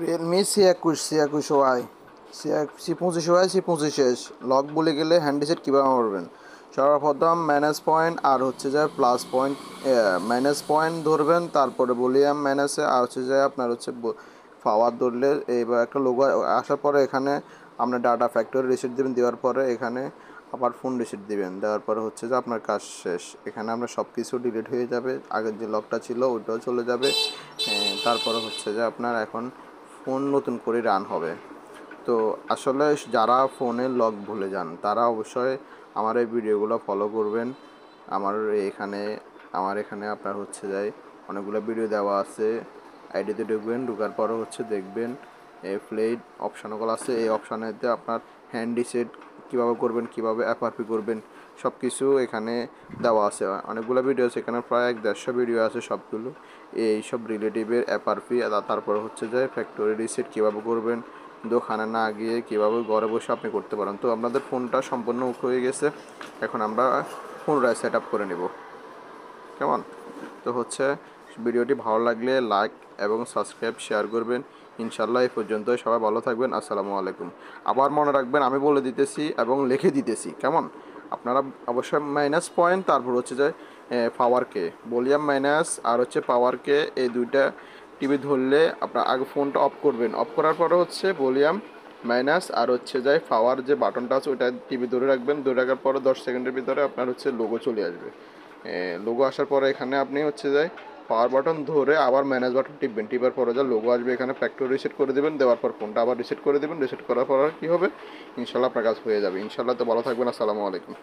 Realme C21 C25 C25 lock বলে গেলে hand reset কীভাবে করবেন। সর্বপ্রথম মাইনাস পয়েন্ট আর হচ্ছে যে প্লাস পয়েন্ট, মাইনাস পয়েন্ট ধরবেন, তারপরে ভলিউম মাইনাসে আর হচ্ছে যে আপনার হচ্ছে পাওয়ার ধরলে এইবার একটা লোগো আসার পরে এখানে আপনার ডাটা ফ্যাক্টরি রিসেট দেবেন। দেওয়ার পরে এখানে আবার ফোন রিসেট দিবেন। দেওয়ার পরে হচ্ছে যে আপনার কাজ শেষ। এখানে আপনার সব কিছু ডিলিট হয়ে যাবে, আগের যে লকটা ছিল ওইটাও চলে যাবে। তারপরে হচ্ছে যে আপনার এখন ফোন নতুন করে রান হবে। তো আসলে যারা ফোনের লক ভুলে যান তারা অবশ্যই আমার এই ভিডিওগুলো ফলো করবেন। আমার এখানে আপনার হচ্ছে যায় অনেকগুলো ভিডিও দেওয়া আছে। আইডিতে ঢুকবেন, ঢোকার পরে হচ্ছে দেখবেন এই প্লেট অপশানগুলো আছে। এই অপশানেতে আপনার হ্যান্ড রিসেট কীভাবে করবেন, কীভাবে এফআরপি করবেন, সব কিছু এখানে দেওয়া আছে। অনেকগুলো ভিডিও আছে, এখানে প্রায় 150 ভিডিও আছে সবগুলো এই সব রিলেটিভের এফআরপি। তারপর হচ্ছে যে ফ্যাক্টরি রিসেট কীভাবে করবেন, দোকানে না গিয়ে কীভাবে ঘরে বসে আপনি করতে পারেন। তো আপনাদের ফোনটা সম্পূর্ণ হয়ে গেছে, এখন আমরা পুনরায় সেট আপ করে নেব। কেমন? তো হচ্ছে ভিডিওটি ভালো লাগলে লাইক এবং সাবস্ক্রাইব শেয়ার করবেন। ইনশাল্লাহ এই পর্যন্ত, সবাই ভালো থাকবেন। আসসালামু আলাইকুম। আবার মনে রাখবেন আমি বলে দিতেছি এবং লিখে দিতেছি, কেমন? আপনারা অবশ্যই মাইনাস পয়েন্ট, তারপর হচ্ছে যে পাওয়ারকে, ভলিউম মাইনাস আর হচ্ছে পাওয়ারকে, এই দুইটা টিভি ধরলে আপনার আগে ফোনটা অফ করবেন। অফ করার পরে হচ্ছে ভলিউম মাইনাস আর হচ্ছে যায় পাওয়ার যে বাটনটা আছে ওইটা টিভি ধরে রাখবেন। ধরে রাখার পরে 10 সেকেন্ডের ভিতরে আপনার হচ্ছে লোগো চলে আসবে। লোগো আসার পরে এখানে আপনি হচ্ছে যায় পাওয়ার বাটন ধরে আবার ম্যানেজ বাটন টিপবেন। টিপার পরে যা লোগো আসবে এখানে ফ্যাক্টরি রিসেট করে দেবেন। দেওয়ার পর ফোনটা আবার রিসেট করে দেবেন। রিসেট করার পর কী হবে, ইনশাল্লাহ আপনার কাজ হয়ে যাবে। ইনশাল্লাহ। তো ভালো থাকবেন। আসসালামু আলাইকুম।